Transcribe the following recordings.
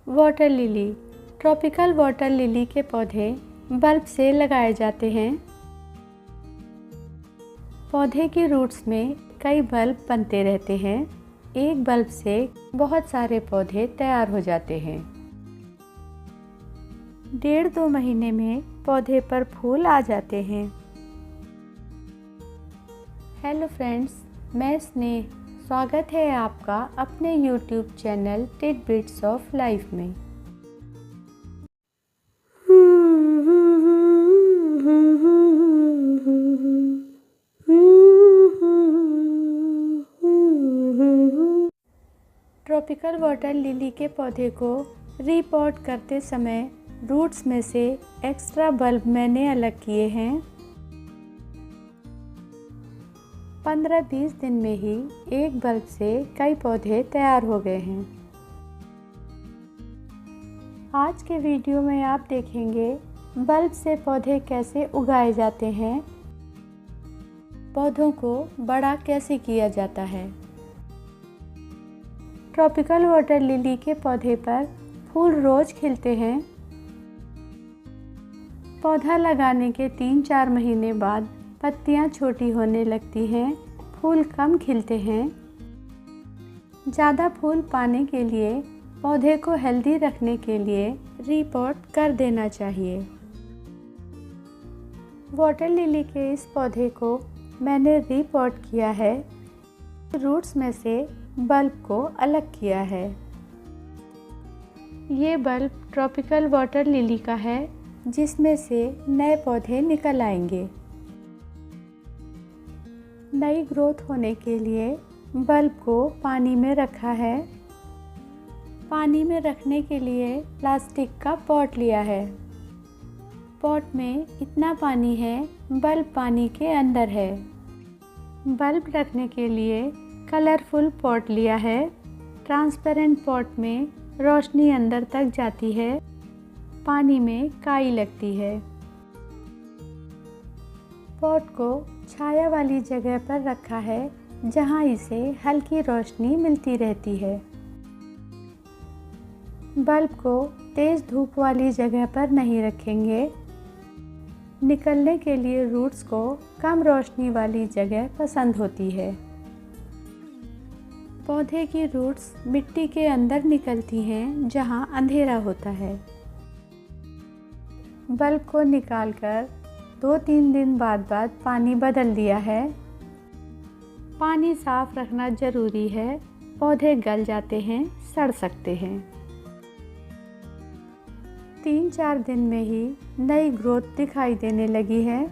Water lily. Tropical water lily के पौधे bulb से लगाए जाते हैं। पौधे की रूट्स में कई बल्ब बनते रहते हैं। एक बल्ब से बहुत सारे पौधे तैयार हो जाते हैं। 1.5-2 महीने में पौधे पर फूल आ जाते हैं। हेलो फ्रेंड्स, मैं स्नेह। स्वागत है आपका अपने YouTube channel titbits of life में। ट्रॉपिकल वाटर लिली के पौधे को रीपॉट करते समय रूट्स में से एक्स्ट्रा बल्ब मैंने अलग किए हैं। 15-20 दिन में ही एक बल्ब से कई पौधे तैयार हो गए हैं। आज के वीडियो में आप देखेंगे बल्ब से पौधे कैसे उगाए जाते हैं, पौधों को बड़ा कैसे किया जाता है। ट्रॉपिकल वाटर लिली के पौधे पर फूल रोज खिलते हैं। पौधा लगाने के 3-4 महीने बाद पत्तियां छोटी होने लगती हैं, फूल कम खिलते हैं। ज़्यादा फूल पाने के लिए पौधे को हेल्दी रखने के लिए रीपॉट कर देना चाहिए। वाटर लिली के इस पौधे को मैंने रीपॉट किया है। रूट्स में से बल्ब को अलग किया है। ये बल्ब ट्रॉपिकल वाटर लिली का है, जिसमें से नए पौधे निकल आएंगे। नई ग्रोथ होने के लिए बल्ब को पानी में रखा है। पानी में रखने के लिए प्लास्टिक का पॉट लिया है। पॉट में इतना पानी है, बल्ब पानी के अंदर है। बल्ब रखने के लिए कलरफुल पॉट लिया है। ट्रांसपेरेंट पॉट में रोशनी अंदर तक जाती है, पानी में काई लगती है। पॉट को छाया वाली जगह पर रखा है, जहां इसे हल्की रोशनी मिलती रहती है। बल्ब को तेज धूप वाली जगह पर नहीं रखेंगे। निकलने के लिए रूट्स को कम रोशनी वाली जगह पसंद होती है। पौधे की रूट्स मिट्टी के अंदर निकलती हैं, जहां अंधेरा होता है। बल्ब को निकालकर 2-3 दिन बाद पानी बदल दिया है। पानी साफ रखना ज़रूरी है, पौधे गल जाते हैं, सड़ सकते हैं। 3-4 दिन में ही नई ग्रोथ दिखाई देने लगी है।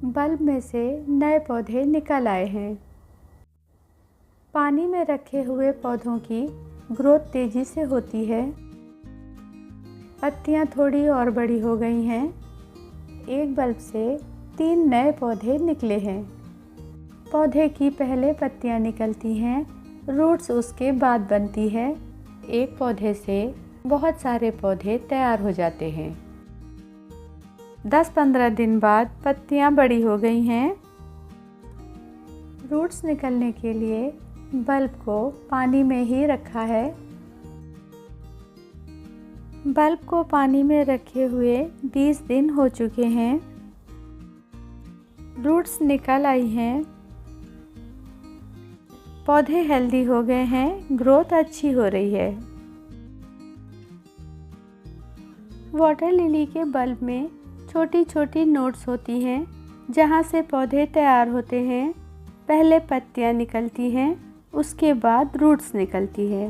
बल्ब में से नए पौधे निकल आए हैं। पानी में रखे हुए पौधों की ग्रोथ तेज़ी से होती है। पत्तियां थोड़ी और बड़ी हो गई हैं। एक बल्ब से 3 नए पौधे निकले हैं। पौधे की पहले पत्तियां निकलती हैं, रूट्स उसके बाद बनती है। एक पौधे से बहुत सारे पौधे तैयार हो जाते हैं। 10-15 दिन बाद पत्तियां बड़ी हो गई हैं। रूट्स निकलने के लिए बल्ब को पानी में ही रखा है। बल्ब को पानी में रखे हुए 20 दिन हो चुके हैं। रूट्स निकल आई हैं। पौधे हेल्दी हो गए हैं, ग्रोथ अच्छी हो रही है। वाटर लिली के बल्ब में छोटी छोटी नोड्स होती हैं, जहां से पौधे तैयार होते हैं। पहले पत्तियां निकलती हैं, उसके बाद रूट्स निकलती है।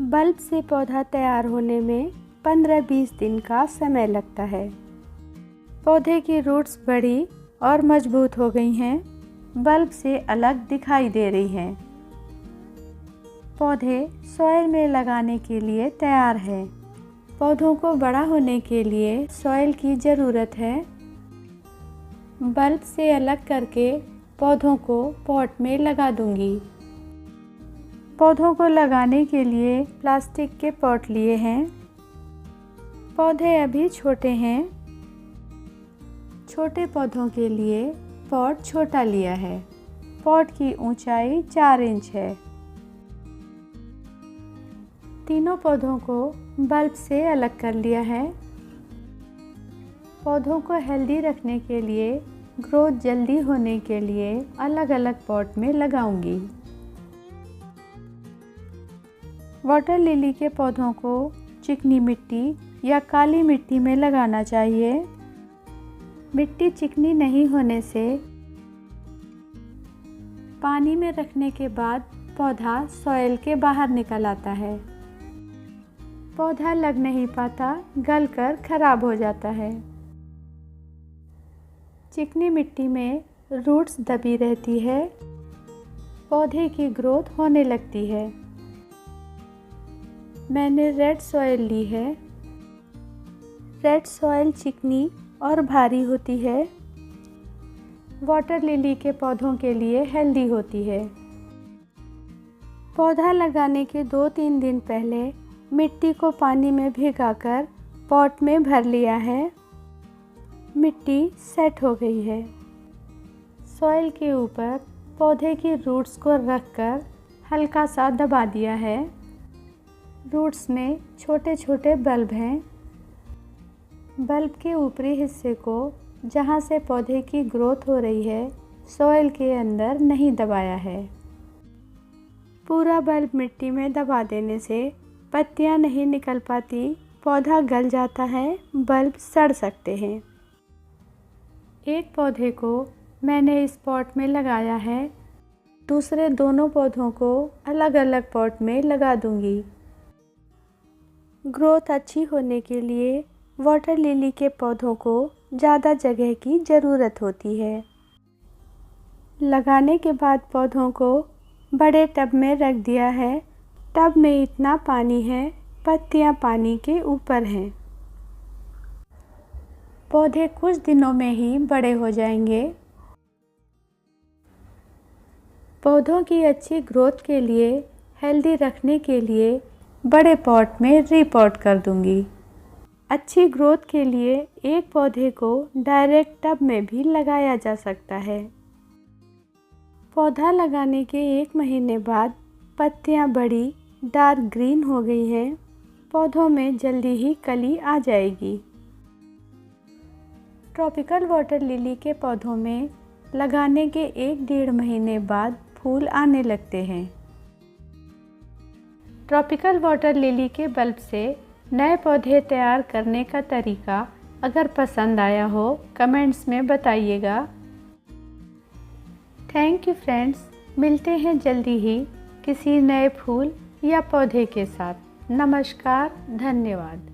बल्ब से पौधा तैयार होने में 15-20 दिन का समय लगता है। पौधे की रूट्स बड़ी और मजबूत हो गई हैं, बल्ब से अलग दिखाई दे रही हैं। पौधे सॉइल में लगाने के लिए तैयार है। पौधों को बड़ा होने के लिए सॉइल की ज़रूरत है। बल्ब से अलग करके पौधों को पॉट में लगा दूंगी। पौधों को लगाने के लिए प्लास्टिक के पॉट लिए हैं। पौधे अभी छोटे हैं। छोटे पौधों के लिए पॉट छोटा लिया है। पॉट की ऊंचाई 4 इंच है। तीनों पौधों को बल्ब से अलग कर लिया है। पौधों को हेल्दी रखने के लिए, ग्रोथ जल्दी होने के लिए अलग अलग पॉट में लगाऊंगी। वाटर लिली के पौधों को चिकनी मिट्टी या काली मिट्टी में लगाना चाहिए। मिट्टी चिकनी नहीं होने से पानी में रखने के बाद पौधा सॉइल के बाहर निकल आता है। पौधा लग नहीं पाता, गलकर खराब हो जाता है। चिकनी मिट्टी में रूट्स दबी रहती है, पौधे की ग्रोथ होने लगती है। मैंने रेड सॉइल ली है। रेड सॉइल चिकनी और भारी होती है, वाटर लिली के पौधों के लिए हेल्दी होती है। पौधा लगाने के 2-3 दिन पहले मिट्टी को पानी में भिगाकर पॉट में भर लिया है। मिट्टी सेट हो गई है। सॉइल के ऊपर पौधे की रूट्स को रखकर हल्का सा दबा दिया है। रूट्स में छोटे छोटे बल्ब हैं। बल्ब के ऊपरी हिस्से को, जहाँ से पौधे की ग्रोथ हो रही है, सॉइल के अंदर नहीं दबाया है। पूरा बल्ब मिट्टी में दबा देने से पत्तियाँ नहीं निकल पाती, पौधा गल जाता है, बल्ब सड़ सकते हैं। एक पौधे को मैंने इस पॉट में लगाया है, दूसरे दोनों पौधों को अलग अलग पॉट में लगा दूंगी। ग्रोथ अच्छी होने के लिए वाटर लिली के पौधों को ज़्यादा जगह की ज़रूरत होती है। लगाने के बाद पौधों को बड़े टब में रख दिया है। टब में इतना पानी है, पत्तियां पानी के ऊपर हैं। पौधे कुछ दिनों में ही बड़े हो जाएंगे। पौधों की अच्छी ग्रोथ के लिए, हेल्दी रखने के लिए बड़े पॉट में रीपॉट कर दूंगी। अच्छी ग्रोथ के लिए एक पौधे को डायरेक्ट टब में भी लगाया जा सकता है। पौधा लगाने के 1 महीने बाद पत्तियां बड़ी डार्क ग्रीन हो गई हैं। पौधों में जल्दी ही कली आ जाएगी। ट्रॉपिकल वाटर लिली के पौधों में लगाने के 1-1.5 महीने बाद फूल आने लगते हैं। ट्रॉपिकल वाटर लिली के बल्ब से नए पौधे तैयार करने का तरीका अगर पसंद आया हो, कमेंट्स में बताइएगा। थैंक यू फ्रेंड्स, मिलते हैं जल्दी ही किसी नए फूल या पौधे के साथ। नमस्कार, धन्यवाद।